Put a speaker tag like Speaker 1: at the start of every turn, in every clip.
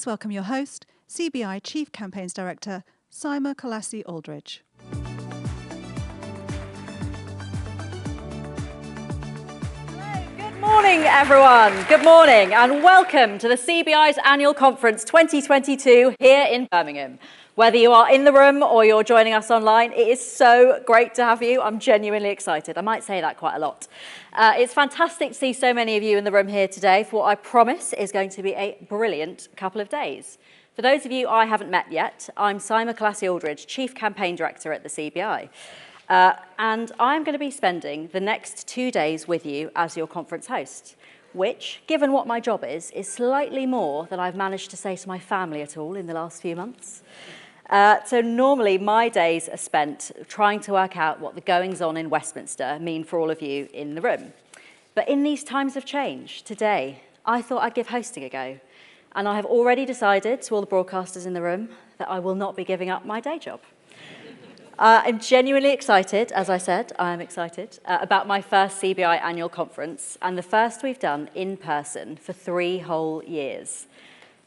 Speaker 1: Please welcome your host, CBI Chief Campaigns Director, Simon Colassie-Aldridge.
Speaker 2: Good morning, everyone. Good morning, and welcome to the CBI's Annual Conference 2022 here in Birmingham. Whether you are in the room or you're joining us online, it is so great to have you. I'm genuinely excited. I might say that quite a lot. It's fantastic to see so many of you in the room here today for what I promise is going to be a brilliant couple of days. For those of you I haven't met yet, I'm Simon Colassie-Aldridge, Chief Campaign Director at the CBI. And I'm going to be spending the next 2 days with you as your conference host, which, given what my job is slightly more than I've managed to say to my family at all in the last few months. So normally my days are spent trying to work out what the goings-on in Westminster mean for all of you in the room. But in these times of change, today, I thought I'd give hosting a go. And I have already decided to all the broadcasters in the room that I will not be giving up my day job. I'm genuinely excited, as I said, I am excited, about my first CBI annual conference, and the first we've done in person for 3 whole years.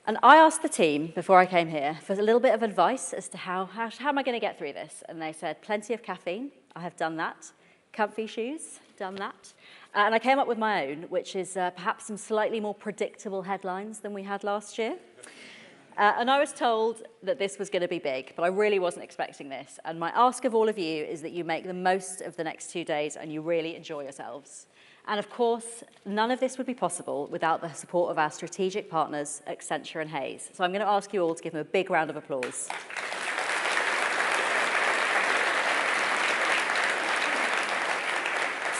Speaker 2: And I asked the team before I came here for a little bit of advice as to how am I going to get through this? And they said, plenty of caffeine, I have done that. Comfy shoes, done that. And I came up with my own, which is perhaps some slightly more predictable headlines than we had last year. And I was told that this was going to be big, but I really wasn't expecting this. And my ask of all of you is that you make the most of the next 2 days and you really enjoy yourselves. And of course, none of this would be possible without the support of our strategic partners, Accenture and Hayes. So I'm going to ask you all to give them a big round of applause.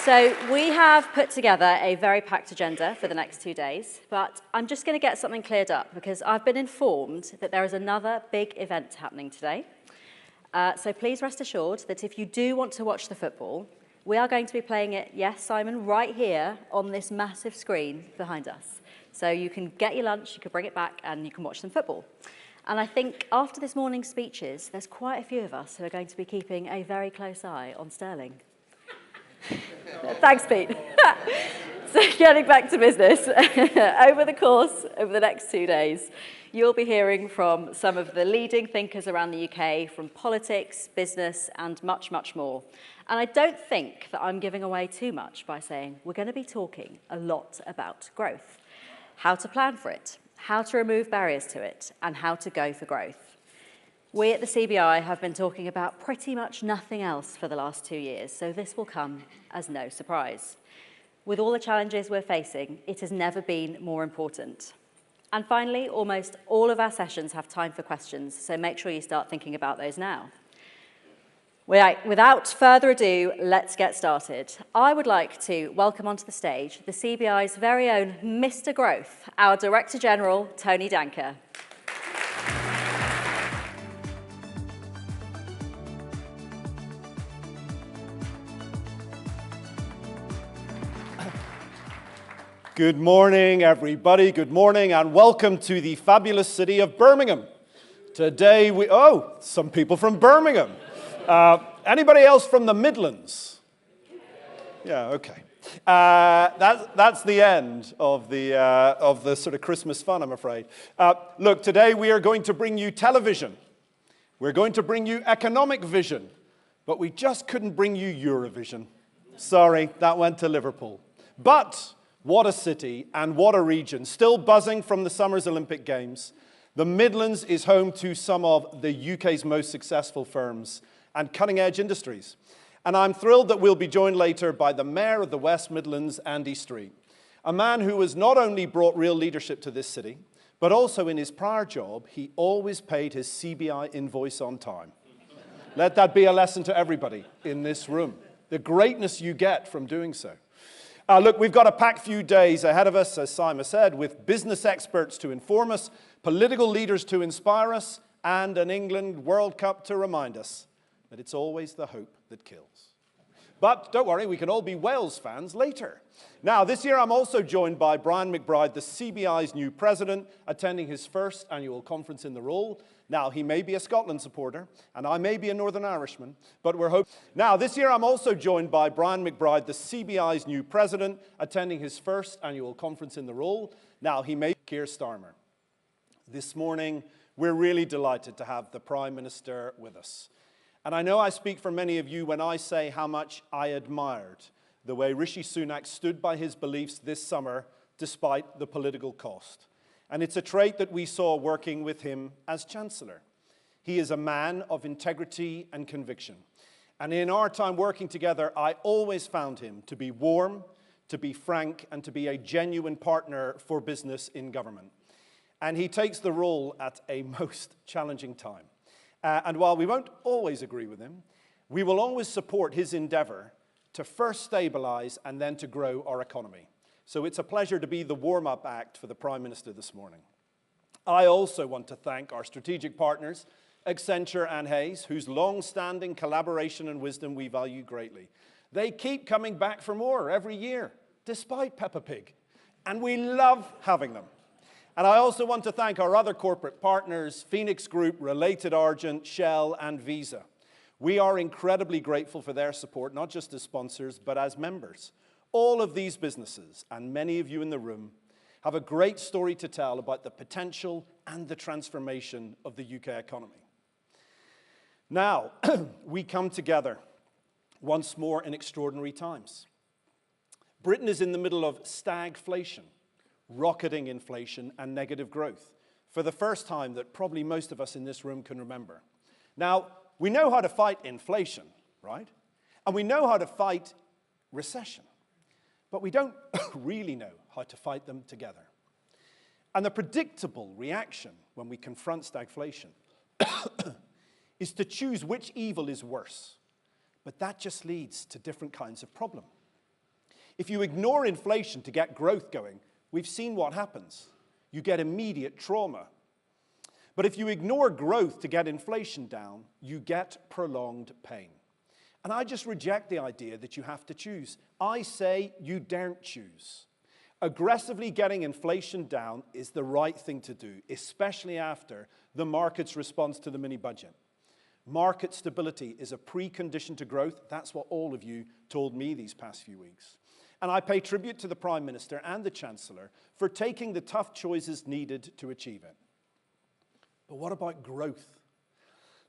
Speaker 2: So we have put together a very packed agenda for the next 2 days, but I'm just going to get something cleared up because I've been informed that there is another big event happening today. So please rest assured that if you do want to watch the football, we are going to be playing it, yes, Simon, right here on this massive screen behind us. So you can get your lunch, you can bring it back, and you can watch some football. And I think after this morning's speeches, there's quite a few of us who are going to be keeping a very close eye on Sterling. Thanks, Pete. So getting back to business, over the next 2 days, you'll be hearing from some of the leading thinkers around the UK, from politics, business, and much, much more. And I don't think that I'm giving away too much by saying we're going to be talking a lot about growth, how to plan for it, how to remove barriers to it, and how to go for growth. We at the CBI have been talking about pretty much nothing else for the last 2 years, so this will come as no surprise. With all the challenges we're facing, it has never been more important. And finally, almost all of our sessions have time for questions, so make sure you start thinking about those now. Without further ado, let's get started. I would like to welcome onto the stage the CBI's very own Mr. Growth, our Director General, Tony Danker.
Speaker 3: Good morning, everybody. Good morning, and welcome to the fabulous city of Birmingham. Today some people from Birmingham. Anybody else from the Midlands? Yeah, okay. That's the end of the sort of Christmas fun, I'm afraid. Look, today we are going to bring you television. We're going to bring you economic vision, but we just couldn't bring you Eurovision. Sorry, that went to Liverpool. But what a city and what a region. Still buzzing from the summer's Olympic Games, the Midlands is home to some of the UK's most successful firms and cutting-edge industries. And I'm thrilled that we'll be joined later by the Mayor of the West Midlands, Andy Street, a man who has not only brought real leadership to this city, but also in his prior job, he always paid his CBI invoice on time. Let that be a lesson to everybody in this room, the greatness you get from doing so. Look, we've got a packed few days ahead of us, as Simon said, with business experts to inform us, political leaders to inspire us, and an England World Cup to remind us that it's always the hope that kills. But don't worry, we can all be Wales fans later. Now, this year I'm also joined by Brian McBride, the CBI's new president, attending his first annual conference in the role. Now, he may be a Scotland supporter, and I may be a Northern Irishman, but we're hoping. Now, this year I'm also joined by Brian McBride, the CBI's new president, attending his first annual conference in the role. Now, he may be Keir Starmer. This morning, we're really delighted to have the Prime Minister with us. And I know I speak for many of you when I say how much I admired the way Rishi Sunak stood by his beliefs this summer despite the political cost. And it's a trait that we saw working with him as Chancellor. He is a man of integrity and conviction. And in our time working together, I always found him to be warm, to be frank, and to be a genuine partner for business in government. And he takes the role at a most challenging time. And while we won't always agree with him, we will always support his endeavour to first stabilise and then to grow our economy. So it's a pleasure to be the warm-up act for the Prime Minister this morning. I also want to thank our strategic partners, Accenture and Hayes, whose long-standing collaboration and wisdom we value greatly. They keep coming back for more every year, despite Peppa Pig, and we love having them. And I also want to thank our other corporate partners, Phoenix Group, Related Argent, Shell, and Visa. We are incredibly grateful for their support, not just as sponsors, but as members. All of these businesses, and many of you in the room, have a great story to tell about the potential and the transformation of the UK economy. Now, we come together once more in extraordinary times. Britain is in the middle of stagflation, rocketing inflation and negative growth, for the first time that probably most of us in this room can remember. Now, we know how to fight inflation, right? And we know how to fight recession, but we don't really know how to fight them together. And the predictable reaction when we confront stagflation is to choose which evil is worse, but that just leads to different kinds of problem. If you ignore inflation to get growth going, we've seen what happens. You get immediate trauma. But if you ignore growth to get inflation down, you get prolonged pain. And I just reject the idea that you have to choose. I say you daren't choose. Aggressively getting inflation down is the right thing to do, especially after the market's response to the mini-budget. Market stability is a precondition to growth. That's what all of you told me these past few weeks. And I pay tribute to the Prime Minister and the Chancellor for taking the tough choices needed to achieve it. But what about growth?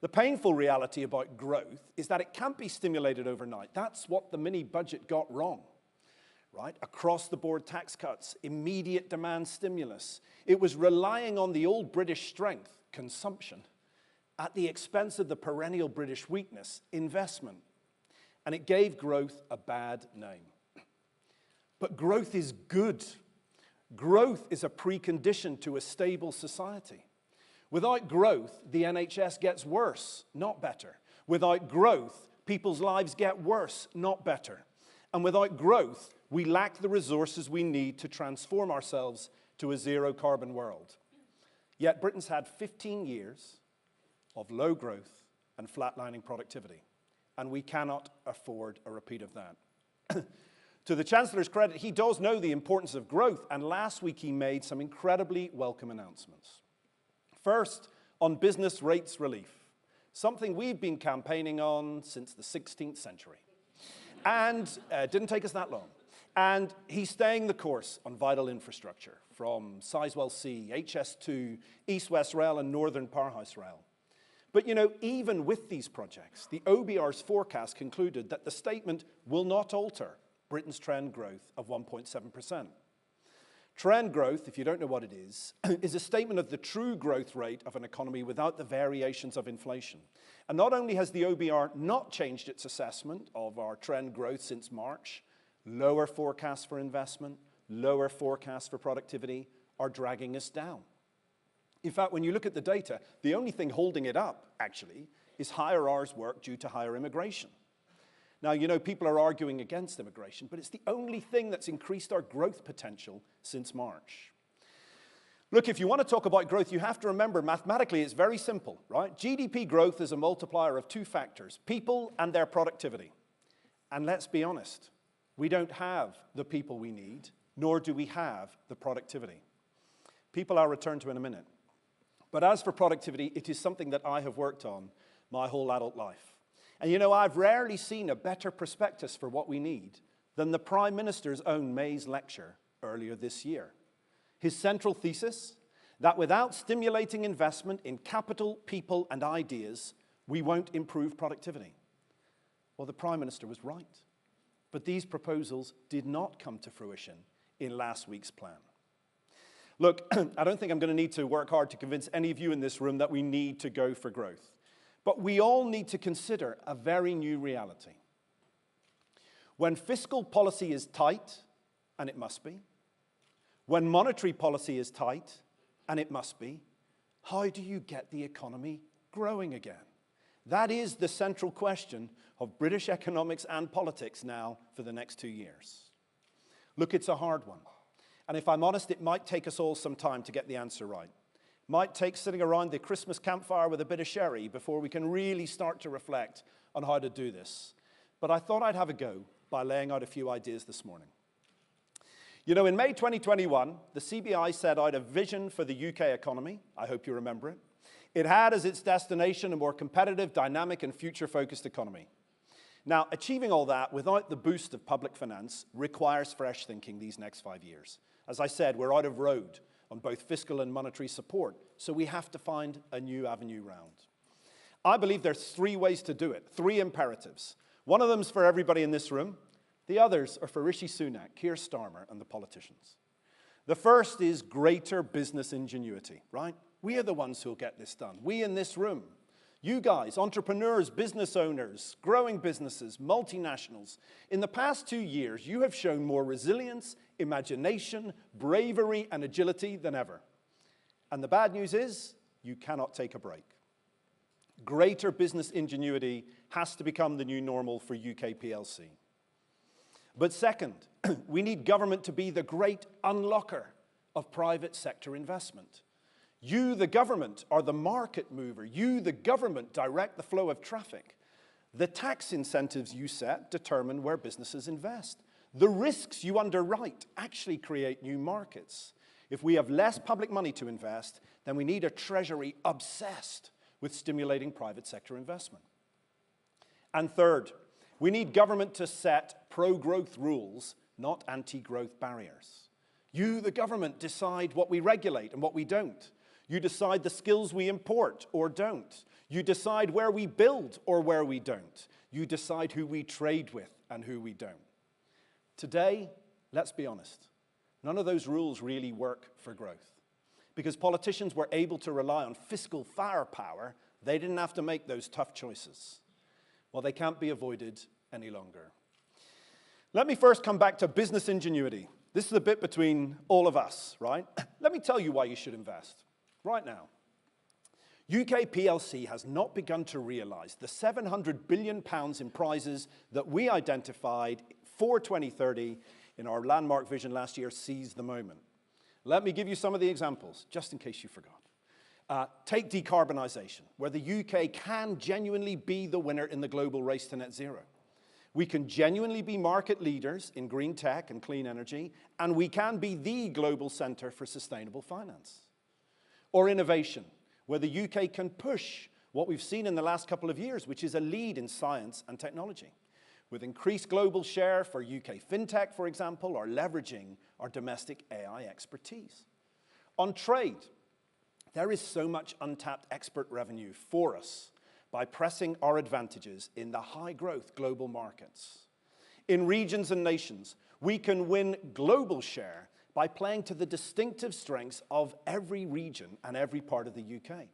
Speaker 3: The painful reality about growth is that it can't be stimulated overnight. That's what the mini-budget got wrong, right? Across-the-board tax cuts, immediate demand stimulus. It was relying on the old British strength, consumption, at the expense of the perennial British weakness, investment. And it gave growth a bad name. But growth is good. Growth is a precondition to a stable society. Without growth, the NHS gets worse, not better. Without growth, people's lives get worse, not better. And without growth, we lack the resources we need to transform ourselves to a zero-carbon world. Yet Britain's had 15 years of low growth and flatlining productivity, and we cannot afford a repeat of that. To the Chancellor's credit, he does know the importance of growth, and last week he made some incredibly welcome announcements. First, on business rates relief, something we've been campaigning on since the 16th century. And it didn't take us that long. And he's staying the course on vital infrastructure, from Sizewell C, HS2, East-West Rail, and Northern Powerhouse Rail. But you know, even with these projects, the OBR's forecast concluded that the statement will not alter Britain's trend growth of 1.7%. Trend growth, if you don't know what it is a statement of the true growth rate of an economy without the variations of inflation. And not only has the OBR not changed its assessment of our trend growth since March, lower forecasts for investment, lower forecasts for productivity are dragging us down. In fact, when you look at the data, the only thing holding it up, actually, is higher hours worked due to higher immigration. Now, you know, people are arguing against immigration, but it's the only thing that's increased our growth potential since March. Look, if you want to talk about growth, you have to remember mathematically it's very simple, right? GDP growth is a multiplier of two factors, people and their productivity. And let's be honest, we don't have the people we need, nor do we have the productivity. People I'll return to in a minute. But as for productivity, it is something that I have worked on my whole adult life. And you know, I've rarely seen a better prospectus for what we need than the Prime Minister's own May's lecture earlier this year. His central thesis, that without stimulating investment in capital, people, and ideas, we won't improve productivity. Well, the Prime Minister was right. But these proposals did not come to fruition in last week's plan. Look, I don't think I'm going to need to work hard to convince any of you in this room that we need to go for growth. But we all need to consider a very new reality. When fiscal policy is tight, and it must be, when monetary policy is tight, and it must be, how do you get the economy growing again? That is the central question of British economics and politics now for the next 2 years. Look, it's a hard one. And if I'm honest, it might take us all some time to get the answer right. Might take sitting around the Christmas campfire with a bit of sherry before we can really start to reflect on how to do this. But I thought I'd have a go by laying out a few ideas this morning. You know, in May 2021, the CBI set out a vision for the UK economy. I hope you remember it. It had as its destination a more competitive, dynamic, and future-focused economy. Now, achieving all that without the boost of public finance requires fresh thinking these next 5 years. As I said, we're out of road on both fiscal and monetary support, so we have to find a new avenue round. I believe there's 3 ways to do it, 3 imperatives. One of them is for everybody in this room. The others are for Rishi Sunak, Keir Starmer, and the politicians. The first is greater business ingenuity, right? We are the ones who'll get this done. We in this room. You guys, entrepreneurs, business owners, growing businesses, multinationals. In the past 2 years, you have shown more resilience, imagination, bravery, and agility than ever. And the bad news is, you cannot take a break. Greater business ingenuity has to become the new normal for UK PLC. But second, we need government to be the great unlocker of private sector investment. You, the government, are the market mover. You, the government, direct the flow of traffic. The tax incentives you set determine where businesses invest. The risks you underwrite actually create new markets. If we have less public money to invest, then we need a treasury obsessed with stimulating private sector investment. And third, we need government to set pro-growth rules, not anti-growth barriers. You, the government, decide what we regulate and what we don't. You decide the skills we import or don't. You decide where we build or where we don't. You decide who we trade with and who we don't. Today, let's be honest, none of those rules really work for growth. Because politicians were able to rely on fiscal firepower, they didn't have to make those tough choices. Well, they can't be avoided any longer. Let me first come back to business ingenuity. This is a bit between all of us, right? Let me tell you why you should invest. Right now, UK PLC has not begun to realise the £700 billion in prizes that we identified for 2030 in our landmark vision last year. Seize the moment. Let me give you some of the examples, just in case you forgot. Take decarbonisation, where the UK can genuinely be the winner in the global race to net zero. We can genuinely be market leaders in green tech and clean energy, and we can be the global centre for sustainable finance. Or innovation, where the UK can push what we've seen in the last couple of years, which is a lead in science and technology, with increased global share for UK fintech, for example, or leveraging our domestic AI expertise. On trade, there is so much untapped export revenue for us by pressing our advantages in the high-growth global markets. In regions and nations, we can win global share by playing to the distinctive strengths of every region and every part of the UK.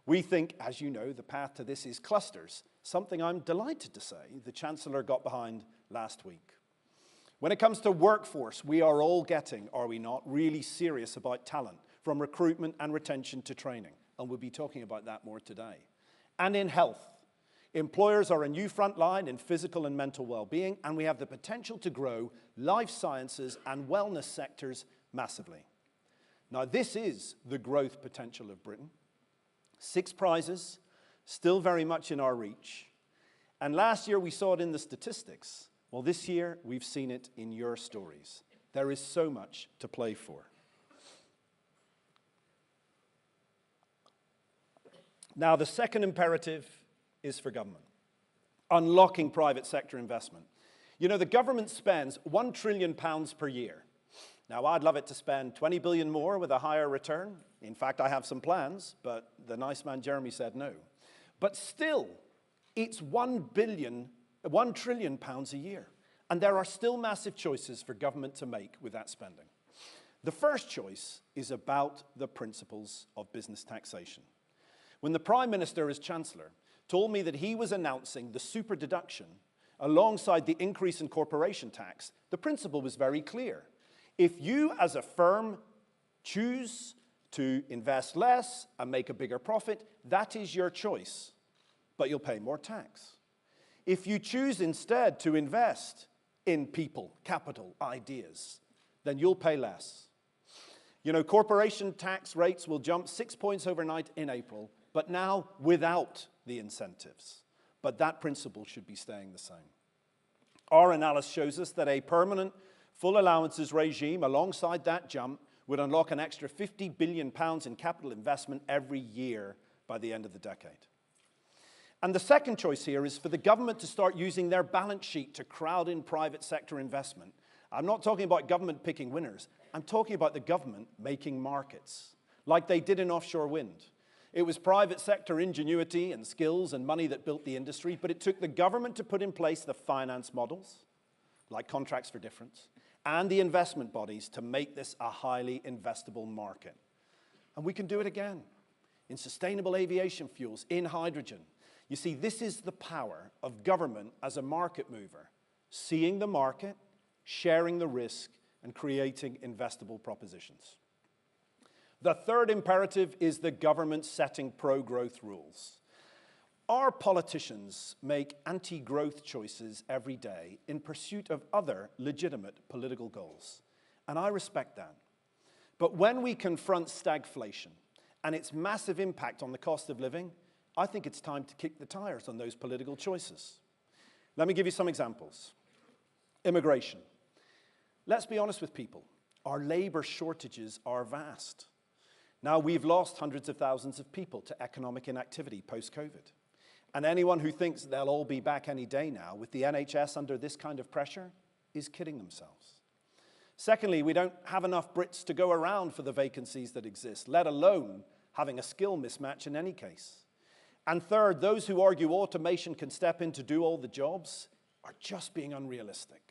Speaker 3: We think, as you know, the path to this is clusters, something I'm delighted to say the Chancellor got behind last week. When it comes to workforce, we are all getting, are we not, really serious about talent, from recruitment and retention to training, and we'll be talking about that more today. And in health, employers are a new front line in physical and mental well-being, and we have the potential to grow life sciences and wellness sectors massively. Now, this is the growth potential of Britain. 6 prizes, still very much in our reach. And last year we saw it in the statistics. Well, this year we've seen it in your stories. There is so much to play for. Now, the second imperative is for government. Unlocking private sector investment. You know, the government spends £1 trillion per year. Now, I'd love it to spend 20 billion more with a higher return. In fact, I have some plans, but the nice man Jeremy said no. But still, it's £1 trillion pounds a year. And there are still massive choices for government to make with that spending. The first choice is about the principles of business taxation. When the Prime Minister, as Chancellor, told me that he was announcing the super deduction alongside the increase in corporation tax, the principle was very clear. If you, as a firm, choose to invest less and make a bigger profit, that is your choice, but you'll pay more tax. If you choose instead to invest in people, capital, ideas, then you'll pay less. You know, corporation tax rates will jump 6 points overnight in April, but now without the incentives. But that principle should be staying the same. Our analysis shows us that a permanent full allowances regime alongside that jump would unlock an extra £50 billion in capital investment every year by the end of the decade. And the second choice here is for the government to start using their balance sheet to crowd in private sector investment. I'm not talking about government picking winners. I'm talking about the government making markets, like they did in offshore wind. It was private sector ingenuity and skills and money that built the industry, but it took the government to put in place the finance models, like contracts for difference, and the investment bodies to make this a highly investable market. And we can do it again in sustainable aviation fuels, in hydrogen. You see, this is the power of government as a market mover, seeing the market, sharing the risk, and creating investable propositions. The third imperative is the government setting pro-growth rules. Our politicians make anti-growth choices every day in pursuit of other legitimate political goals, and I respect that. But when we confront stagflation and its massive impact on the cost of living, I think it's time to kick the tires on those political choices. Let me give you some examples. Immigration. Let's be honest with people. Our labor shortages are vast. Now, we've lost hundreds of thousands of people to economic inactivity post-COVID. And anyone who thinks they'll all be back any day now with the NHS under this kind of pressure is kidding themselves. Secondly, we don't have enough Brits to go around for the vacancies that exist, let alone having a skill mismatch in any case. And third, those who argue automation can step in to do all the jobs are just being unrealistic.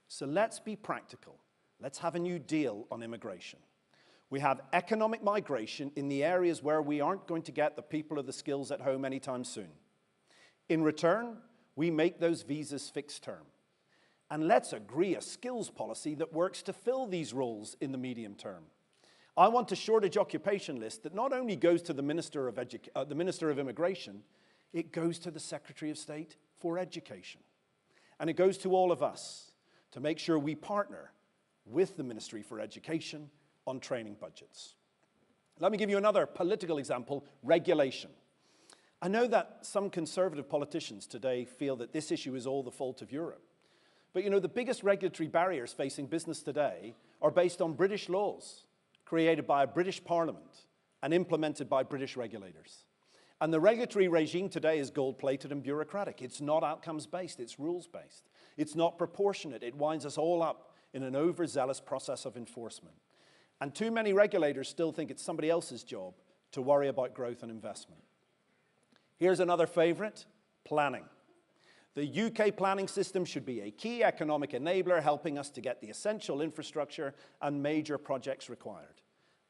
Speaker 3: So let's be practical. Let's have a new deal on immigration. We have economic migration in the areas where we aren't going to get the people or the skills at home anytime soon. In return, we make those visas fixed term. And let's agree a skills policy that works to fill these roles in the medium term. I want a shortage occupation list that not only goes to the Minister of Immigration, it goes to the Secretary of State for Education. And it goes to all of us to make sure we partner with the Ministry for Education on training budgets. Let me give you another political example, regulation. I know that some conservative politicians today feel that this issue is all the fault of Europe. But you know, the biggest regulatory barriers facing business today are based on British laws, created by a British Parliament and implemented by British regulators. And the regulatory regime today is gold-plated and bureaucratic. It's not outcomes-based, it's rules-based. It's not proportionate. It winds us all up in an overzealous process of enforcement. And too many regulators still think it's somebody else's job to worry about growth and investment. Here's another favorite, planning. The UK planning system should be a key economic enabler, helping us to get the essential infrastructure and major projects required.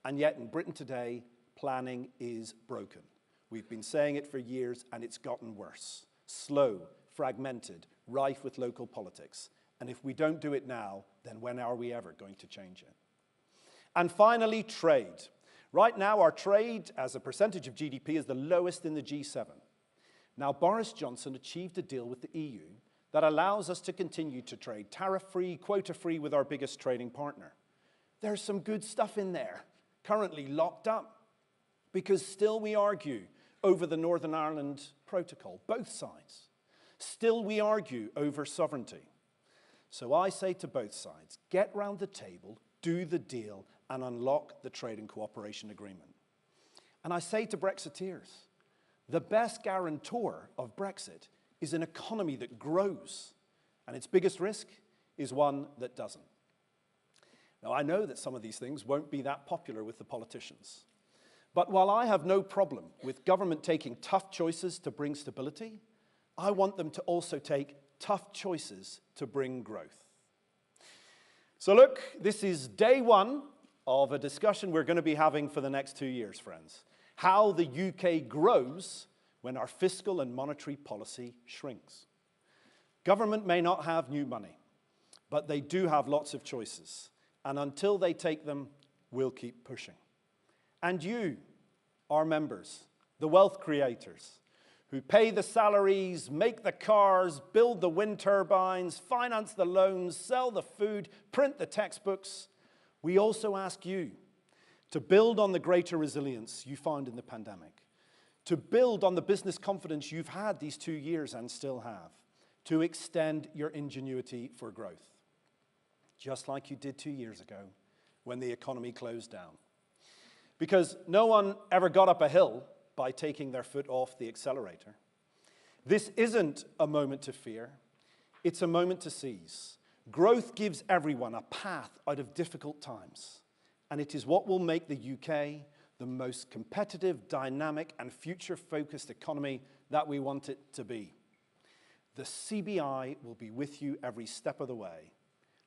Speaker 3: And yet in Britain today, planning is broken. We've been saying it for years, and it's gotten worse. Slow, fragmented, rife with local politics. And if we don't do it now, then when are we ever going to change it? And finally, trade. Right now, our trade as a percentage of GDP is the lowest in the G7. Now, Boris Johnson achieved a deal with the EU that allows us to continue to trade tariff-free, quota-free with our biggest trading partner. There's some good stuff in there, currently locked up, because still we argue over the Northern Ireland Protocol, both sides. Still we argue over sovereignty. So I say to both sides, get round the table, do the deal, and unlock the trade and cooperation agreement. And I say to Brexiteers, the best guarantor of Brexit is an economy that grows, and its biggest risk is one that doesn't. Now, I know that some of these things won't be that popular with the politicians, But while I have no problem with government taking tough choices to bring stability, I want them to also take tough choices to bring growth. So look, this is day one of a discussion we're going to be having for the next 2 years, friends. How the UK grows when our fiscal and monetary policy shrinks. Government may not have new money, but they do have lots of choices. And until they take them, we'll keep pushing. And you, our members, the wealth creators, who pay the salaries, make the cars, build the wind turbines, finance the loans, sell the food, print the textbooks, we also ask you to build on the greater resilience you found in the pandemic, to build on the business confidence you've had these 2 years and still have, to extend your ingenuity for growth, just like you did 2 years ago when the economy closed down. Because no one ever got up a hill by taking their foot off the accelerator. This isn't a moment to fear, it's a moment to seize. Growth gives everyone a path out of difficult times, and it is what will make the UK the most competitive, dynamic, and future-focused economy that we want it to be. The CBI will be with you every step of the way.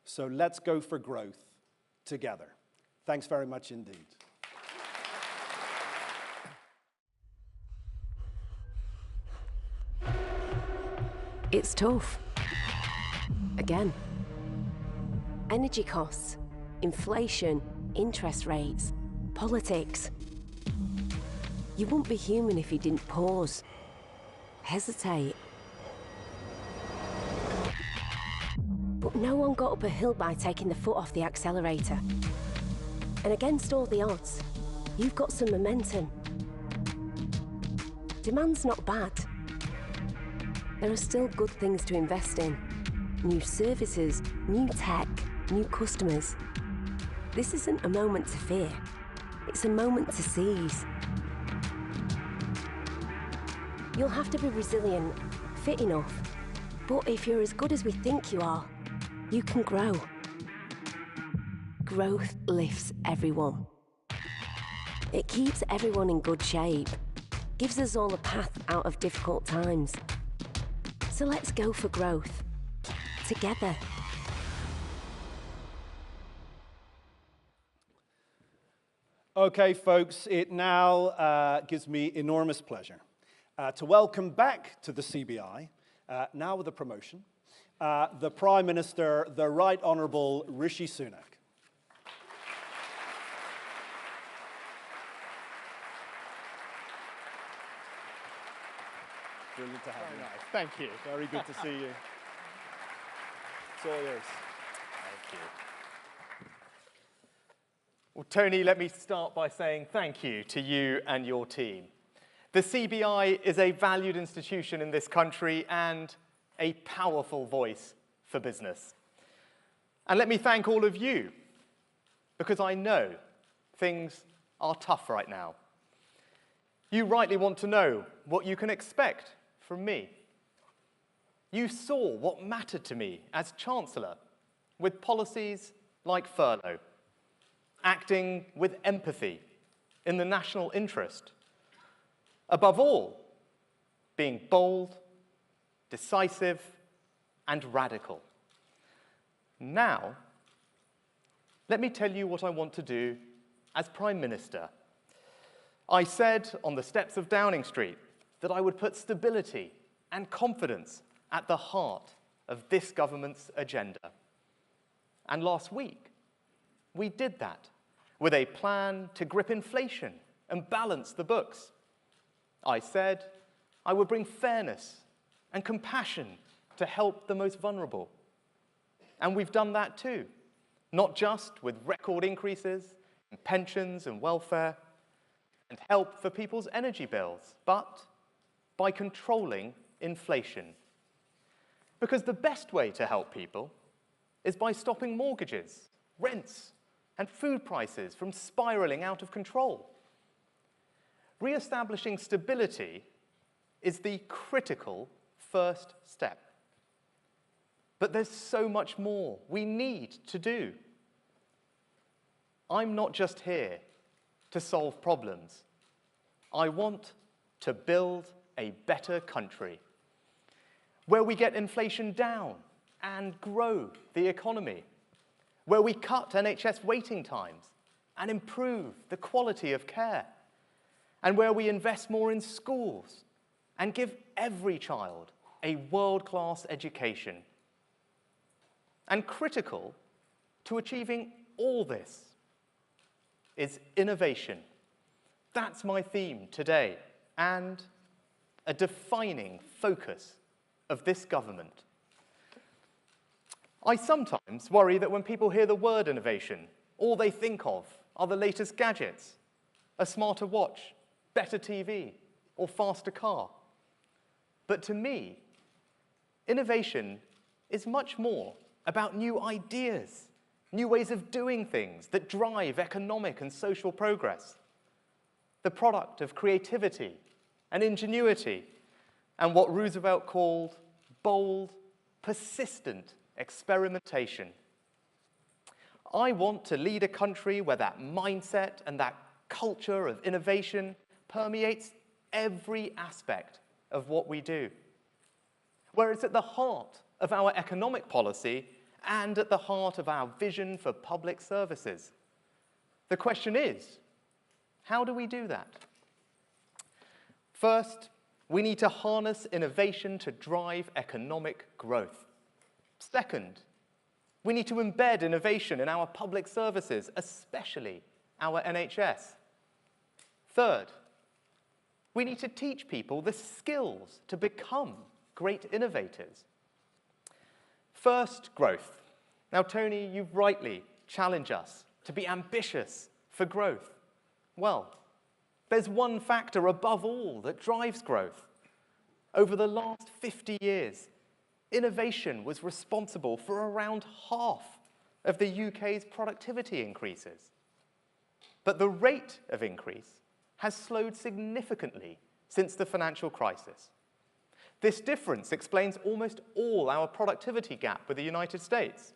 Speaker 3: So let's go for growth together. Thanks very much indeed.
Speaker 4: It's tough. Again. Energy costs, inflation, interest rates, politics. You wouldn't be human if you didn't pause, hesitate. But no one got up a hill by taking the foot off the accelerator. And against all the odds, you've got some momentum. Demand's not bad. There are still good things to invest in. New services, new tech, new customers. This isn't a moment to fear. It's a moment to seize. You'll have to be resilient, fit enough. But if you're as good as we think you are, you can grow. Growth lifts everyone. It keeps everyone in good shape, gives us all a path out of difficult times. So let's go for growth, together.
Speaker 3: Okay, folks, it now gives me enormous pleasure to welcome back to the CBI, now with a promotion, the Prime Minister, the Right Honourable Rishi Sunak. Brilliant to have you.
Speaker 5: Nice. Thank you.
Speaker 3: Very good to see you. It's all yours.
Speaker 5: Thank you. Well, Tony, let me start by saying thank you to you and your team. The CBI is a valued institution in this country and a powerful voice for business. And let me thank all of you, because I know things are tough right now. You rightly want to know what you can expect from me. You saw what mattered to me as Chancellor with policies like furlough, acting with empathy in the national interest. Above all, being bold, decisive, and radical. Now, let me tell you what I want to do as Prime Minister. I said on the steps of Downing Street that I would put stability and confidence at the heart of this government's agenda. And last week, we did that with a plan to grip inflation and balance the books. I said I would bring fairness and compassion to help the most vulnerable. And we've done that too, not just with record increases in pensions and welfare and help for people's energy bills, but by controlling inflation. Because the best way to help people is by stopping mortgages, rents, and food prices from spiraling out of control. Re-establishing stability is the critical first step. But there's so much more we need to do. I'm not just here to solve problems. I want to build a better country where we get inflation down and grow the economy, where we cut NHS waiting times and improve the quality of care, and where we invest more in schools and give every child a world-class education. And critical to achieving all this is innovation. That's my theme today, and a defining focus of this government. I sometimes worry that when people hear the word innovation, all they think of are the latest gadgets, a smarter watch, better TV, or faster car. But to me, innovation is much more about new ideas, new ways of doing things that drive economic and social progress, the product of creativity and ingenuity, and what Roosevelt called bold, persistent experimentation. I want to lead a country where that mindset and that culture of innovation permeates every aspect of what we do, where it's at the heart of our economic policy and at the heart of our vision for public services. The question is, how do we do that? First, we need to harness innovation to drive economic growth. Second, we need to embed innovation in our public services, especially our NHS. Third, we need to teach people the skills to become great innovators. First, growth. Now, Tony, you rightly challenge us to be ambitious for growth. Well, there's one factor above all that drives growth. Over the last 50 years, innovation was responsible for around half of the UK's productivity increases. But the rate of increase has slowed significantly since the financial crisis. This difference explains almost all our productivity gap with the United States.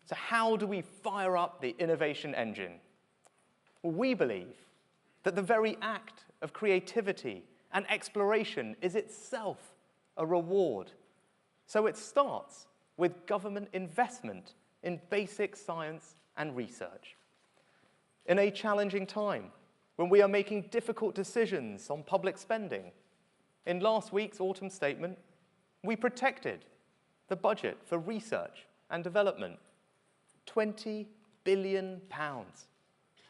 Speaker 5: So how do we fire up the innovation engine? Well, we believe that the very act of creativity and exploration is itself a reward. So it starts with government investment in basic science and research. In a challenging time, when we are making difficult decisions on public spending, in last week's autumn statement, we protected the budget for research and development. £20 billion,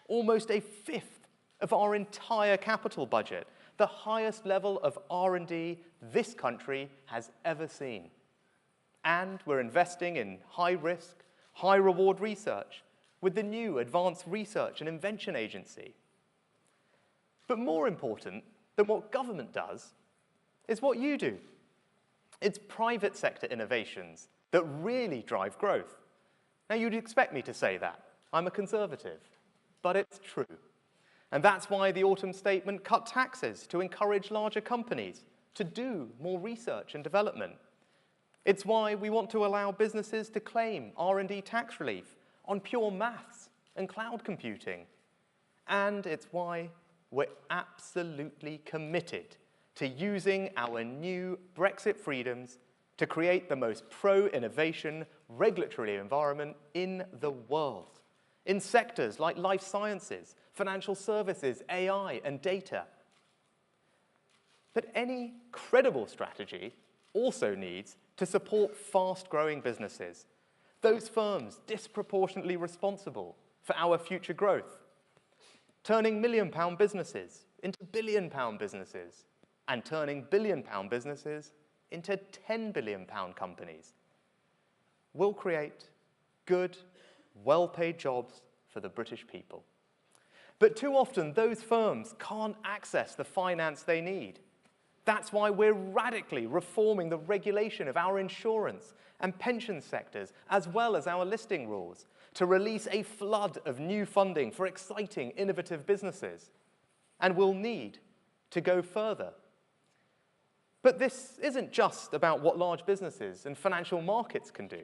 Speaker 5: almost a fifth of our entire capital budget, the highest level of R&D this country has ever seen. And we're investing in high-risk, high-reward research with the new Advanced Research and Invention Agency. But more important than what government does is what you do. It's private sector innovations that really drive growth. Now, you'd expect me to say that. I'm a conservative, but it's true. And that's why the autumn statement cut taxes to encourage larger companies to do more research and development. It's why we want to allow businesses to claim R&D tax relief on pure maths and cloud computing. And it's why we're absolutely committed to using our new Brexit freedoms to create the most pro-innovation regulatory environment in the world, in sectors like life sciences, financial services, AI, and data. But any credible strategy also needs to support fast-growing businesses, those firms disproportionately responsible for our future growth, turning million-pound businesses into billion-pound businesses, and turning billion-pound businesses into £10 billion companies. We'll create good, well-paid jobs for the British people. But too often, those firms can't access the finance they need. That's why we're radically reforming the regulation of our insurance and pension sectors, as well as our listing rules, to release a flood of new funding for exciting, innovative businesses. And we'll need to go further. But this isn't just about what large businesses and financial markets can do.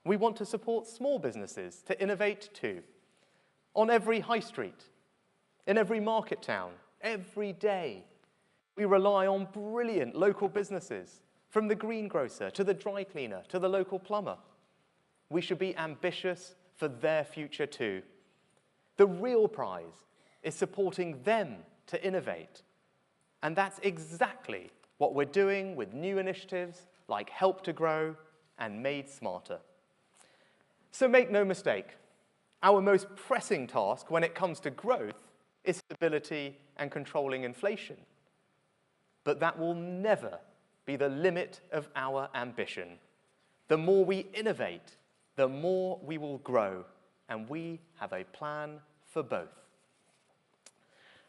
Speaker 5: We want to support small businesses to innovate too. On every high street, in every market town, Every day, we rely on brilliant local businesses, from the greengrocer to the dry cleaner to the local plumber. We should be ambitious for their future too. The real prize is supporting them to innovate. And that's exactly what we're doing with new initiatives like Help to Grow and Made Smarter. So make no mistake, our most pressing task when it comes to growth is stability and controlling inflation. But that will never be the limit of our ambition. The more we innovate, the more we will grow, and we have a plan for both.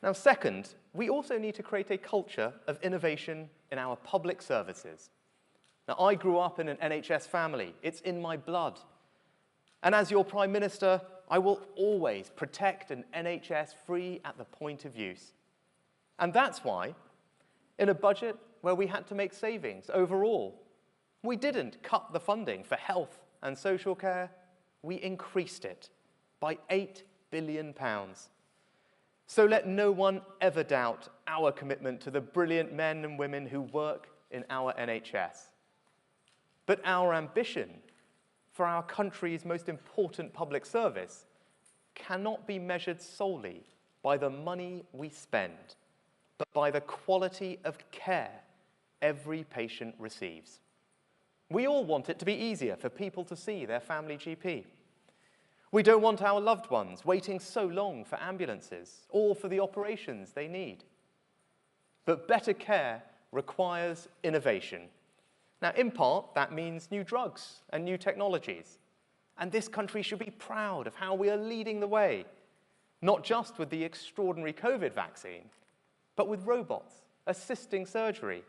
Speaker 5: Now, second, we also need to create a culture of innovation in our public services. Now, I grew up in an NHS family. It's in my blood. And as your Prime Minister, I will always protect an NHS free at the point of use. And that's why, in a budget where we had to make savings overall, we didn't cut the funding for health and social care, we increased it by £8 billion. So let no one ever doubt our commitment to the brilliant men and women who work in our NHS. But our ambition for our country's most important public service cannot be measured solely by the money we spend, but by the quality of care every patient receives. We all want it to be easier for people to see their family GP. We don't want our loved ones waiting so long for ambulances or for the operations they need. But better care requires innovation. Now, in part, that means new drugs and new technologies. And this country should be proud of how we are leading the way, not just with the extraordinary COVID vaccine, but with robots assisting surgery,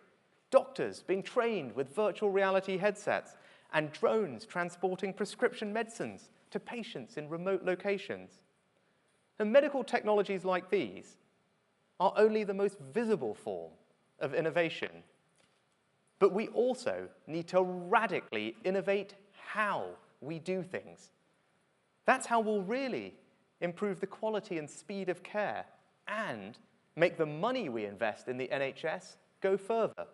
Speaker 5: doctors being trained with virtual reality headsets, and drones transporting prescription medicines to patients in remote locations. And medical technologies like these are only the most visible form of innovation. But we also need to radically innovate how we do things. That's how we'll really improve the quality and speed of care and make the money we invest in the NHS go further.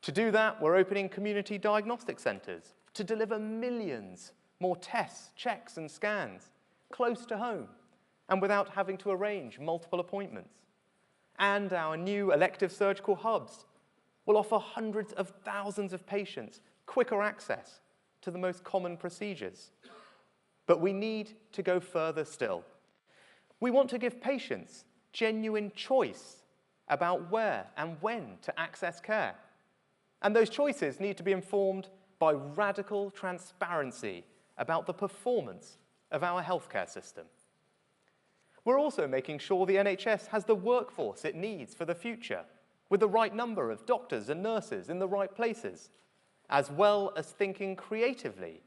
Speaker 5: To do that, we're opening community diagnostic centres to deliver millions more tests, checks and scans close to home and without having to arrange multiple appointments. And our new elective surgical hubs will offer hundreds of thousands of patients quicker access to the most common procedures. But we need to go further still. We want to give patients genuine choice about where and when to access care. And those choices need to be informed by radical transparency about the performance of our healthcare system. We're also making sure the NHS has the workforce it needs for the future, with the right number of doctors and nurses in the right places, as well as thinking creatively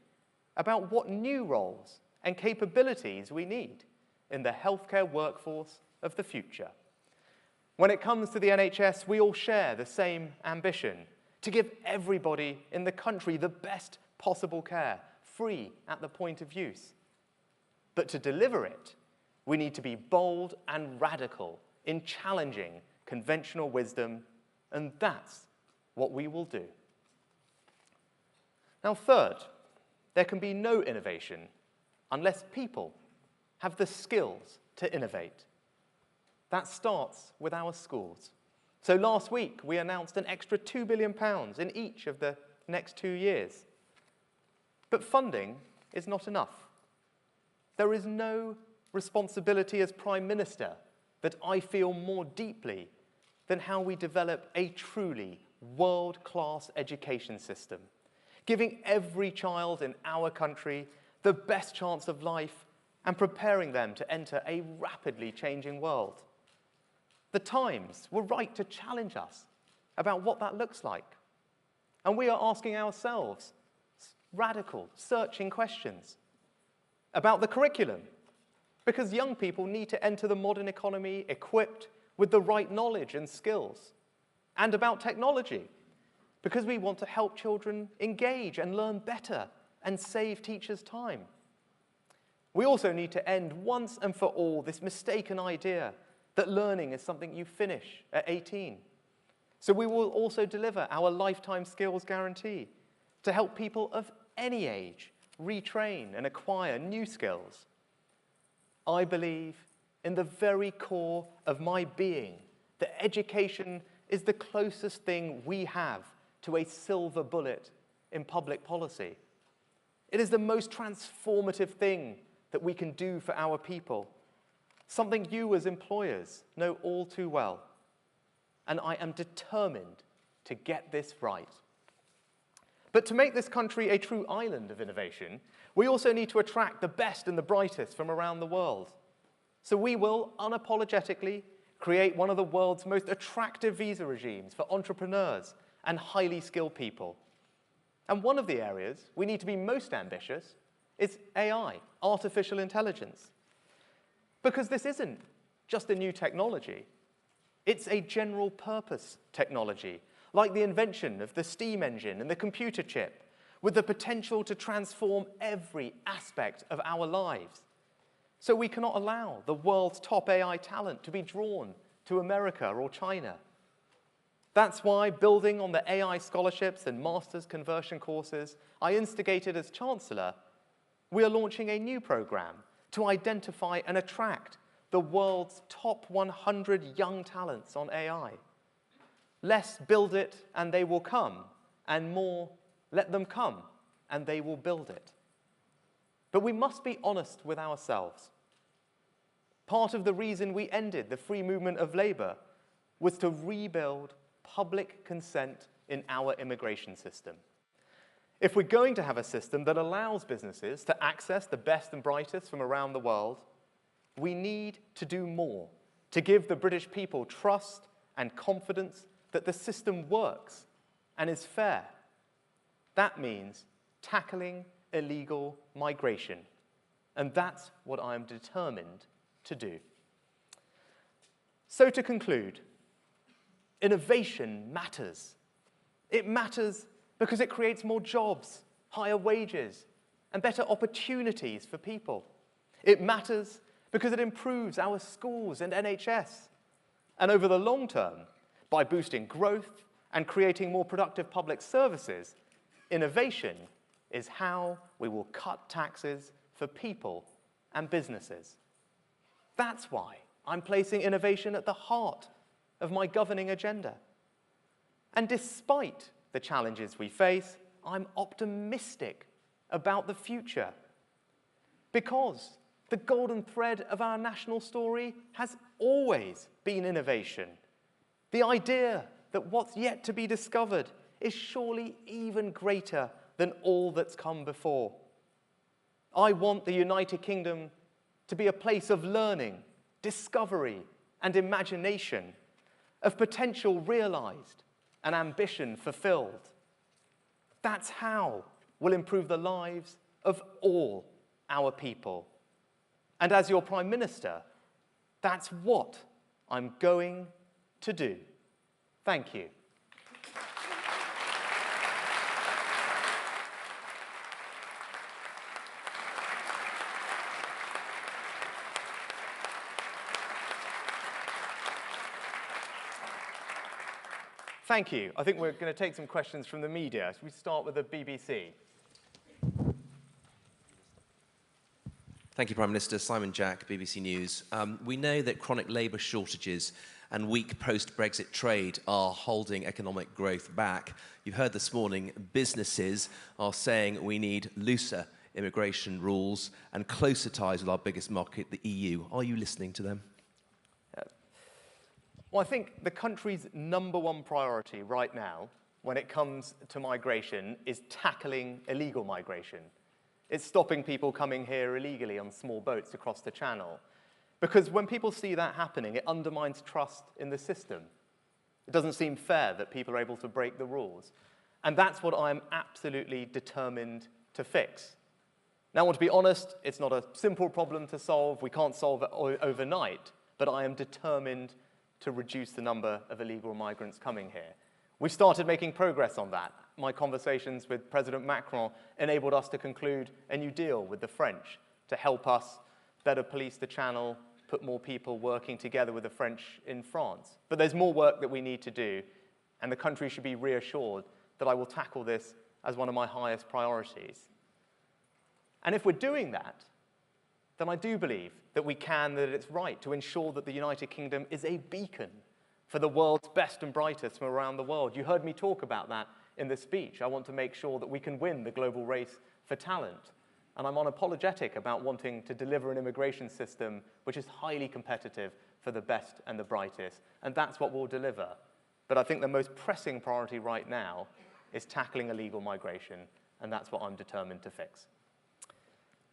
Speaker 5: about what new roles and capabilities we need in the healthcare workforce of the future. When it comes to the NHS, we all share the same ambition to give everybody in the country the best possible care, free at the point of use. But to deliver it, we need to be bold and radical in challenging conventional wisdom, and that's what we will do. Now, third, there can be no innovation unless people have the skills to innovate. That starts with our schools. So last week, we announced an extra £2 billion in each of the next 2 years. But funding is not enough. There is no responsibility as Prime Minister that I feel more deeply than how we develop a truly world-class education system, giving every child in our country the best chance of life and preparing them to enter a rapidly changing world. The Times were right to challenge us about what that looks like. And we are asking ourselves radical, searching questions about the curriculum, because young people need to enter the modern economy equipped with the right knowledge and skills, and about technology, because we want to help children engage and learn better and save teachers time. We also need to end once and for all this mistaken idea that learning is something you finish at 18. So we will also deliver our lifetime skills guarantee to help people of any age retrain and acquire new skills. I believe in the very core of my being that education is the closest thing we have to a silver bullet in public policy. It is the most transformative thing that we can do for our people, something you as employers know all too well. And I am determined to get this right. But to make this country a true island of innovation, we also need to attract the best and the brightest from around the world. So we will unapologetically create one of the world's most attractive visa regimes for entrepreneurs and highly skilled people. And one of the areas we need to be most ambitious is AI, artificial intelligence. Because this isn't just a new technology. It's a general purpose technology, like the invention of the steam engine and the computer chip, with the potential to transform every aspect of our lives. So we cannot allow the world's top AI talent to be drawn to America or China. That's why, building on the AI scholarships and master's conversion courses I instigated as Chancellor, we are launching a new program to identify and attract the world's top 100 young talents on AI. Less build it and they will come, and more let them come and they will build it. But we must be honest with ourselves. Part of the reason we ended the free movement of labor was to rebuild public consent in our immigration system. If we're going to have a system that allows businesses to access the best and brightest from around the world, we need to do more to give the British people trust and confidence that the system works and is fair. That means tackling illegal migration, and that's what I am determined to do. So to conclude, innovation matters. It matters because it creates more jobs, higher wages, and better opportunities for people. It matters because it improves our schools and NHS. And over the long term, by boosting growth and creating more productive public services, innovation is how we will cut taxes for people and businesses. That's why I'm placing innovation at the heart of my governing agenda. And despite the challenges we face, I'm optimistic about the future. Because the golden thread of our national story has always been innovation. The idea that what's yet to be discovered is surely even greater than all that's come before. I want the United Kingdom to be a place of learning, discovery, and imagination, of potential realized and ambition fulfilled. That's how we'll improve the lives of all our people. And as your Prime Minister, that's what I'm going to do. Thank you. Thank you. I think we're going to take some questions from the media. So we start with the BBC.
Speaker 6: Thank you, Prime Minister. Simon Jack, BBC News. We know that chronic labour shortages and weak post-Brexit trade are holding economic growth back. You've heard this morning businesses are saying we need looser immigration rules and closer ties with our biggest market, the EU. Are you listening to them?
Speaker 5: Well, I think the country's #1 priority right now, when it comes to migration, is tackling illegal migration. It's stopping people coming here illegally on small boats across the channel. Because when people see that happening, it undermines trust in the system. It doesn't seem fair that people are able to break the rules. And that's what I'm absolutely determined to fix. Now, I want to be honest, it's not a simple problem to solve. We can't solve it overnight, but I am determined to reduce the number of illegal migrants coming here. We've started making progress on that. My conversations with President Macron enabled us to conclude a new deal with the French to help us better police the channel put more people working together with the French in France. But there's more work that we need to do, and the country should be reassured that I will tackle this as one of my highest priorities. And if we're doing that, then I do believe that we can, that it's right to ensure that the United Kingdom is a beacon for the world's best and brightest from around the world. You heard me talk about that in the speech. I want to make sure that we can win the global race for talent. And I'm unapologetic about wanting to deliver an immigration system which is highly competitive for the best and the brightest. And that's what we'll deliver. But I think the most pressing priority right now is tackling illegal migration, and that's what I'm determined to fix.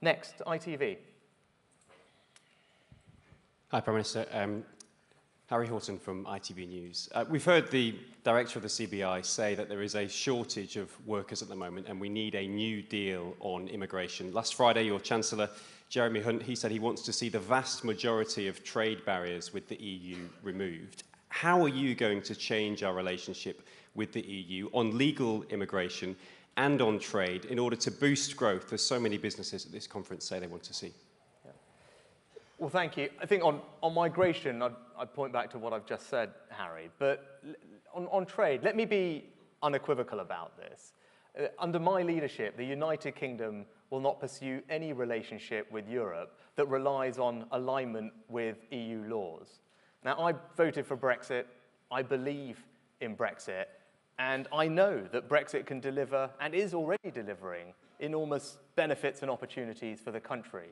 Speaker 5: Next, ITV.
Speaker 7: Hi, Prime Minister. Harry Horton from ITV News. We've heard the director of the CBI say that there is a shortage of workers at the moment and we need a new deal on immigration. Last Friday, your Chancellor, Jeremy Hunt, he said he wants to see the vast majority of trade barriers with the EU removed. How are you going to change our relationship with the EU on legal immigration and on trade in order to boost growth, as so many businesses at this conference say they want to see?
Speaker 5: Well, thank you. I think on migration, I'd point back to what I've just said, Harry. But on trade, let me be unequivocal about this. Under my leadership, the United Kingdom will not pursue any relationship with Europe that relies on alignment with EU laws. Now, I voted for Brexit. I believe in Brexit. And I know that Brexit can deliver, and is already delivering, enormous benefits and opportunities for the country.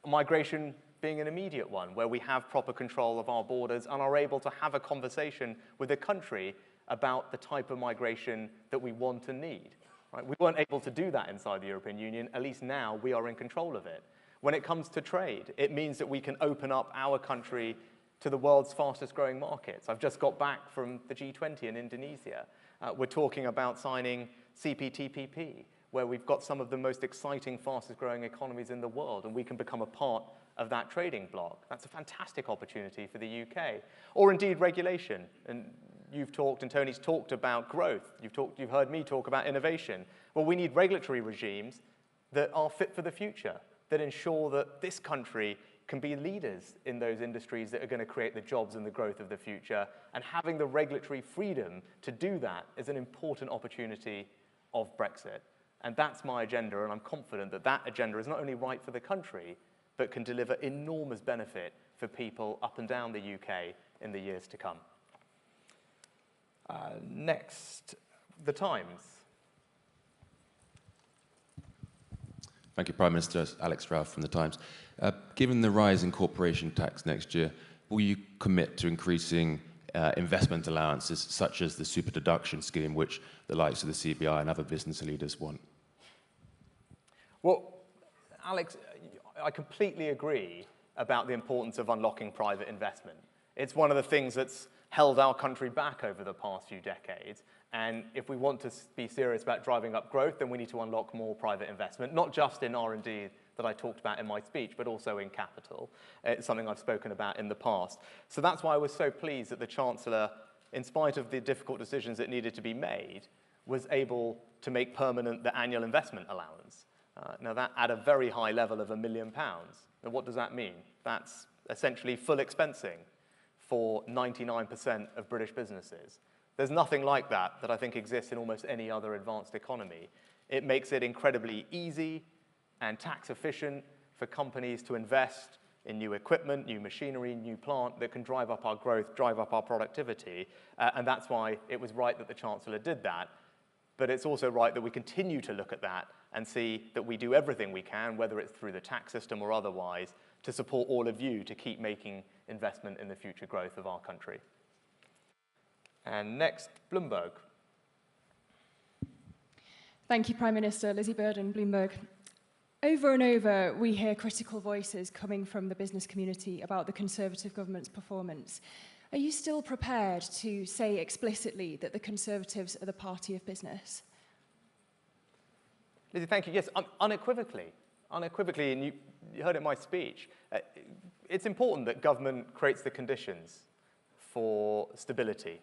Speaker 5: Migration being an immediate one, where we have proper control of our borders and are able to have a conversation with the country about the type of migration that we want and need. Right? We weren't able to do that inside the European Union. At least now we are in control of it. When it comes to trade, it means that we can open up our country to the world's fastest growing markets. I've just got back from the G20 in Indonesia. We're talking about signing CPTPP, where we've got some of the most exciting, fastest growing economies in the world, and we can become a part of that trading bloc. That's a fantastic opportunity for the UK. Or indeed regulation. And you've talked, and Tony's talked about growth. You've heard me talk about innovation. Well, we need regulatory regimes that are fit for the future, that ensure that this country can be leaders in those industries that are going to create the jobs and the growth of the future. And having the regulatory freedom to do that is an important opportunity of Brexit. And that's my agenda, and I'm confident that that agenda is not only right for the country, but can deliver enormous benefit for people up and down the UK in the years to come. Next, The Times.
Speaker 8: Thank you, Prime Minister. Alex Ralph from The Times. Given the rise in corporation tax next year, will you commit to increasing investment allowances such as the super deduction scheme, which the likes of the CBI and other business leaders want?
Speaker 5: Well, Alex, I completely agree about the importance of unlocking private investment. It's one of the things that's held our country back over the past few decades. And if we want to be serious about driving up growth, then we need to unlock more private investment, not just in R&D that I talked about in my speech, but also in capital. It's something I've spoken about in the past. So that's why I was so pleased that the Chancellor, in spite of the difficult decisions that needed to be made, was able to make permanent the annual investment allowance. Now, that at a very high level of £1 million. Now, what does that mean? That's essentially full expensing for 99% of British businesses. There's nothing like that I think exists in almost any other advanced economy. It makes it incredibly easy and tax efficient for companies to invest in new equipment, new machinery, new plant that can drive up our growth, drive up our productivity. And that's why it was right that the Chancellor did that. But it's also right that we continue to look at that and see that we do everything we can, whether it's through the tax system or otherwise, to support all of you to keep making investment in the future growth of our country. And next, Bloomberg.
Speaker 9: Thank you, Prime Minister. Lizzie Burden, Bloomberg. Over and over, we hear critical voices coming from the business community about the Conservative government's performance. Are you still prepared to say explicitly that the Conservatives are the party of business?
Speaker 5: Lizzie, thank you. Yes, unequivocally. Unequivocally, and you heard it in my speech. It's important that government creates the conditions for stability,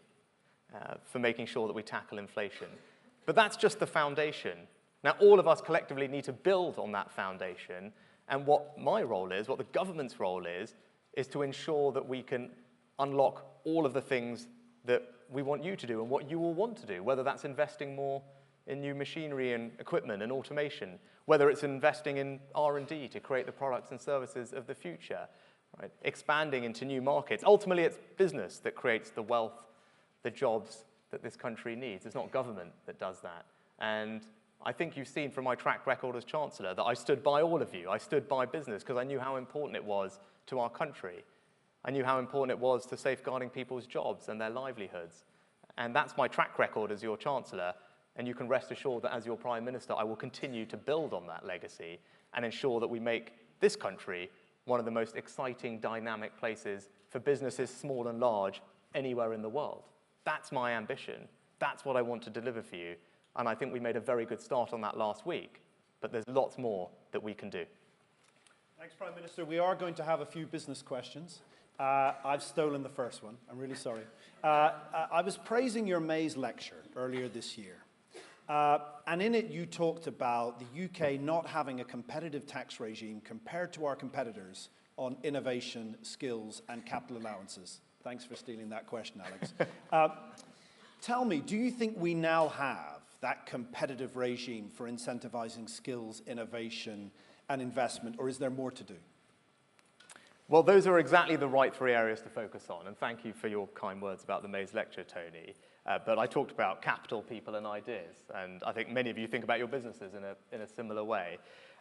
Speaker 5: for making sure that we tackle inflation. But that's just the foundation. Now, all of us collectively need to build on that foundation, and what my role is, what the government's role is is to ensure that we can unlock all of the things that we want you to do and what you all want to do, whether that's investing more in new machinery and equipment and automation, whether it's investing in R&D to create the products and services of the future, right? Expanding into new markets. Ultimately, it's business that creates the wealth, the jobs that this country needs. It's not government that does that. And I think you've seen from my track record as Chancellor that I stood by all of you. I stood by business because I knew how important it was to our country. I knew how important it was to safeguarding people's jobs and their livelihoods. And that's my track record as your Chancellor. And you can rest assured that as your Prime Minister, I will continue to build on that legacy and ensure that we make this country one of the most exciting, dynamic places for businesses, small and large, anywhere in the world. That's my ambition. That's what I want to deliver for you. And I think we made a very good start on that last week. But there's lots more that we can do.
Speaker 3: Thanks, Prime Minister. We are going to have a few business questions. I've stolen the first one. I'm really sorry. I was praising your May's lecture earlier this year. And in it, you talked about the UK not having a competitive tax regime compared to our competitors on innovation, skills, and capital allowances. Thanks for stealing that question, Alex. Tell me, do you think we now have that competitive regime for incentivizing skills, innovation, and investment, or is there more to do?
Speaker 5: Well, those are exactly the right three areas to focus on, and thank you for your kind words about the May's lecture, Tony. But I talked about capital, people, and ideas, and I think many of you think about your businesses in a similar way.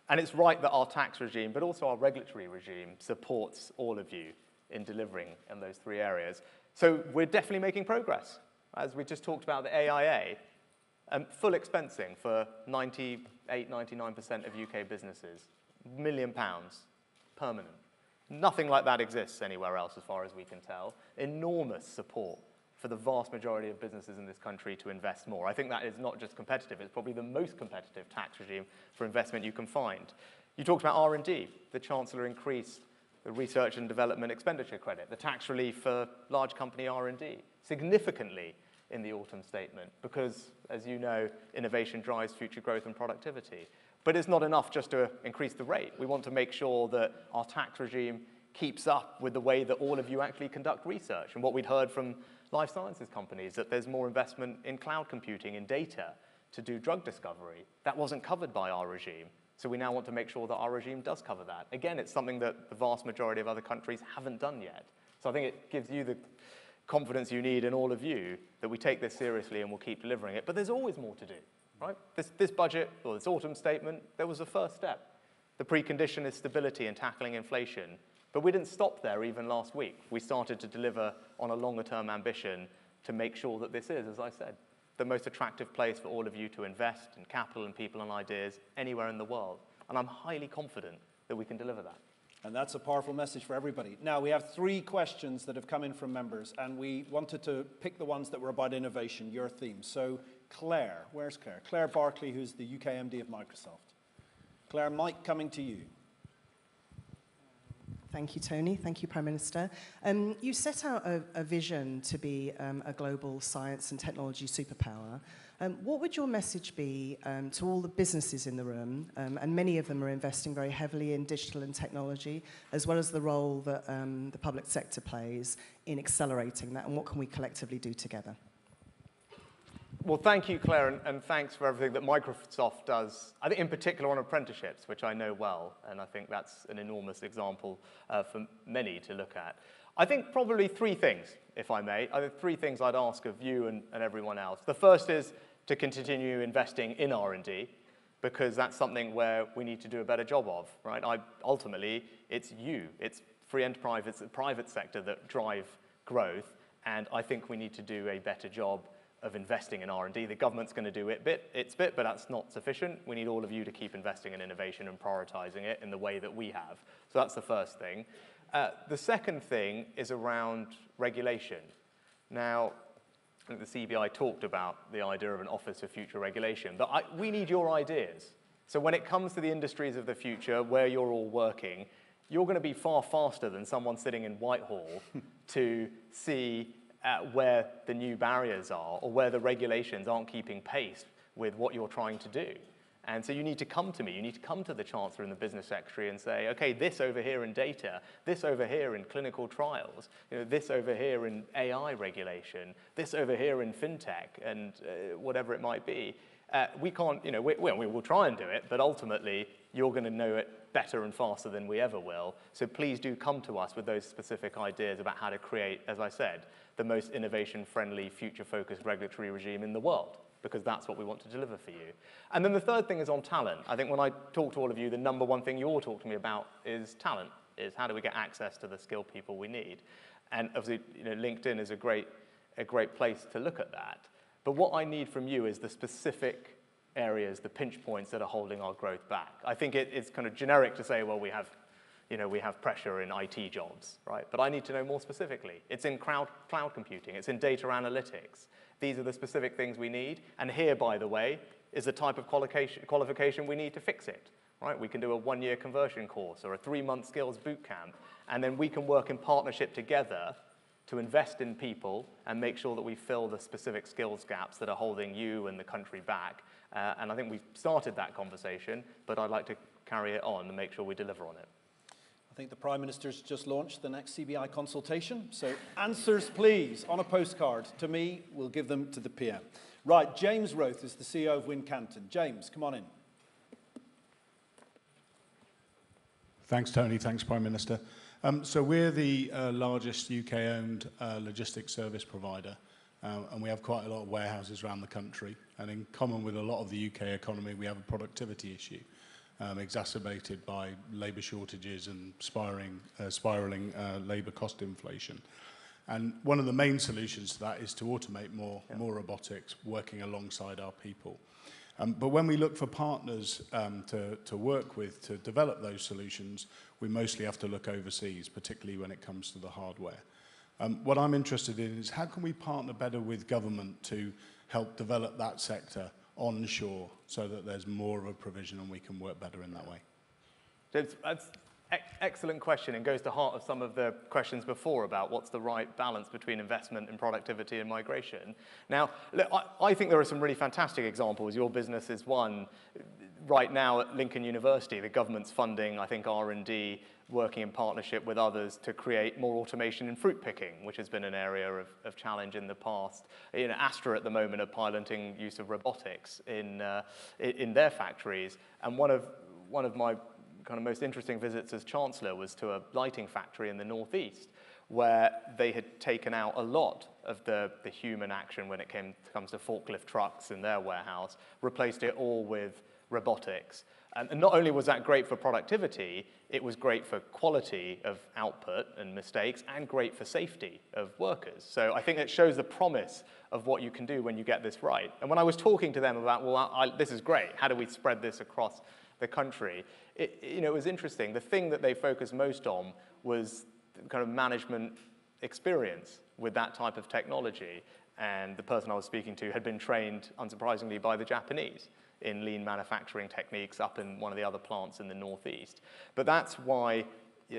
Speaker 5: And it's right that our tax regime, but also our regulatory regime, supports all of you in delivering in those three areas. So we're definitely making progress. As we just talked about the AIA, full expensing for 98, 99% of UK businesses, £1 million, permanent. Nothing like that exists anywhere else as far as we can tell. Enormous support for the vast majority of businesses in this country to invest more. I think that is not just competitive, it's probably the most competitive tax regime for investment you can find. You talked about R&D. The Chancellor increased the research and development expenditure credit, the tax relief for large company R&D, significantly in the autumn statement, because, as you know, innovation drives future growth and productivity. But it's not enough just to increase the rate. We want to make sure that our tax regime keeps up with the way that all of you actually conduct research. And what we'd heard from life sciences companies, that there's more investment in cloud computing, in data, to do drug discovery. That wasn't covered by our regime. So we now want to make sure that our regime does cover that. Again, it's something that the vast majority of other countries haven't done yet. So I think it gives you the confidence you need in all of you that we take this seriously and we'll keep delivering it. But there's always more to do, right? This budget, or this autumn statement, there was a first step. The precondition is stability and tackling inflation. But we didn't stop there even last week. We started to deliver on a longer-term ambition to make sure that this is, as I said, the most attractive place for all of you to invest in capital and people and ideas anywhere in the world. And I'm highly confident that we can deliver that.
Speaker 3: And that's a powerful message for everybody. Now, we have 3 questions that have come in from members, and we wanted to pick the ones that were about innovation, your theme. So, Claire, where's Claire? Claire Barkley, who's the UK MD of Microsoft. Claire, mic coming to you.
Speaker 10: Thank you, Tony. Thank you, Prime Minister. You set out a vision to be a global science and technology superpower. What would your message be to all the businesses in the room, and many of them are investing very heavily in digital and technology, as well as the role that the public sector plays in accelerating that, and what can we collectively do together?
Speaker 5: Well, thank you, Claire, and thanks for everything that Microsoft does, I think in particular on apprenticeships, which I know well, and I think that's an enormous example for many to look at. I think probably 3 things, if I may. I think 3 things I'd ask of you and everyone else. The first is to continue investing in R&D, because that's something where we need to do a better job of, right? Ultimately, it's free enterprise, it's the private sector that drive growth, and I think we need to do a better job of investing in R&D. The government's going to do its bit, but that's not sufficient. We need all of you to keep investing in innovation and prioritizing it in the way that we have. So that's the first thing. The second thing is around regulation. Now, I think the CBI talked about the idea of an Office for Future Regulation, but we need your ideas. So when it comes to the industries of the future, where you're all working, you're going to be far faster than someone sitting in Whitehall to see where the new barriers are or where the regulations aren't keeping pace with what you're trying to do. And so you need to come to me, you need to come to the Chancellor and the Business Secretary and say, okay, this over here in data, this over here in clinical trials, this over here in AI regulation, this over here in fintech, and whatever it might be. We can't, we will try and do it, but ultimately you're going to know it better and faster than we ever will. So please do come to us with those specific ideas about how to create, as I said, the most innovation-friendly, future-focused regulatory regime in the world, because that's what we want to deliver for you. And then the third thing is on talent. I think when I talk to all of you, the number one thing you all talk to me about is talent, is how do we get access to the skilled people we need. And obviously, LinkedIn is a great place to look at that. But what I need from you is the specific areas, the pinch points that are holding our growth back. I think it's kind of generic to say, well, we have pressure in IT jobs, right? But I need to know more specifically. It's in cloud computing. It's in data analytics. These are the specific things we need. And here, by the way, is the type of qualification we need to fix it, right? We can do a 1-year conversion course or a 3-month skills boot camp, and then we can work in partnership together to invest in people and make sure that we fill the specific skills gaps that are holding you and the country back. And I think we've started that conversation, but I'd like to carry it on and make sure we deliver on it.
Speaker 3: I think the Prime Minister's just launched the next CBI consultation. So answers, please, on a postcard to me. We'll give them to the PM. Right, James Roth is the CEO of Wincanton. James, come on in.
Speaker 11: Thanks, Tony. Thanks, Prime Minister. So we're the largest UK-owned logistics service provider, and we have quite a lot of warehouses around the country. And in common with a lot of the UK economy, we have a productivity issue, exacerbated by labour shortages and spiralling labour cost inflation. And one of the main solutions to that is to automate more robotics working alongside our people. But when we look for partners to work with to develop those solutions, we mostly have to look overseas, particularly when it comes to the hardware. What I'm interested in is how can we partner better with government to help develop that sector onshore so that there's more of a provision and we can work better in that way?
Speaker 5: That's excellent question, and goes to the heart of some of the questions before about what's the right balance between investment and productivity and migration. Now, look, I think there are some really fantastic examples. Your business is one. Right now at Lincoln University, the government's funding, I think, R&D, working in partnership with others to create more automation in fruit picking, which has been an area of challenge in the past. Astra at the moment are piloting use of robotics in their factories, and one of my kind of most interesting visits as Chancellor was to a lighting factory in the northeast, where they had taken out a lot of the human action when it comes to forklift trucks in their warehouse, replaced it all with robotics. And not only was that great for productivity, it was great for quality of output and mistakes, and great for safety of workers. So I think it shows the promise of what you can do when you get this right. And when I was talking to them about, well, this is great, how do we spread this across the country? It was interesting. The thing that they focused most on was the kind of management experience with that type of technology. And the person I was speaking to had been trained, unsurprisingly, by the Japanese in lean manufacturing techniques up in one of the other plants in the northeast. But that's why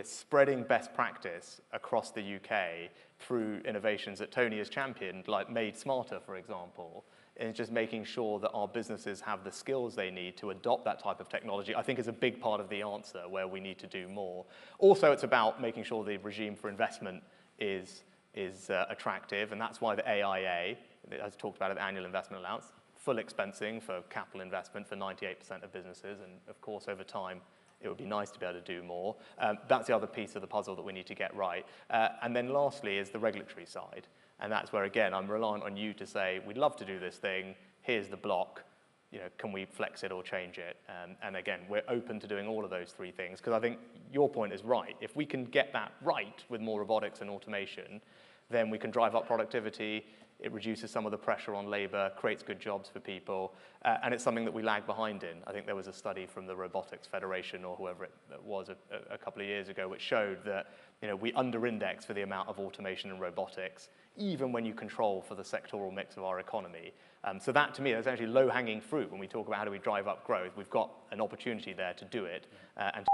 Speaker 5: spreading best practice across the UK through innovations that Tony has championed, like Made Smarter, for example, and just making sure that our businesses have the skills they need to adopt that type of technology, I think is a big part of the answer where we need to do more. Also, it's about making sure the regime for investment is attractive, and that's why the AIA, as talked about at the annual investment allowance, full expensing for capital investment for 98% of businesses, and of course, over time, it would be nice to be able to do more. That's the other piece of the puzzle that we need to get right. And then lastly is the regulatory side. And that's where, again, I'm reliant on you to say, we'd love to do this thing, here's the block, can we flex it or change it? And again, we're open to doing all of those three things, because I think your point is right. If we can get that right with more robotics and automation, then we can drive up productivity, it reduces some of the pressure on labor, creates good jobs for people, and it's something that we lag behind in. I think there was a study from the Robotics Federation or whoever it was a couple of years ago, which showed that we under-index for the amount of automation and robotics, even when you control for the sectoral mix of our economy. So that, to me, is actually low-hanging fruit when we talk about how do we drive up growth. We've got an opportunity there to do it and to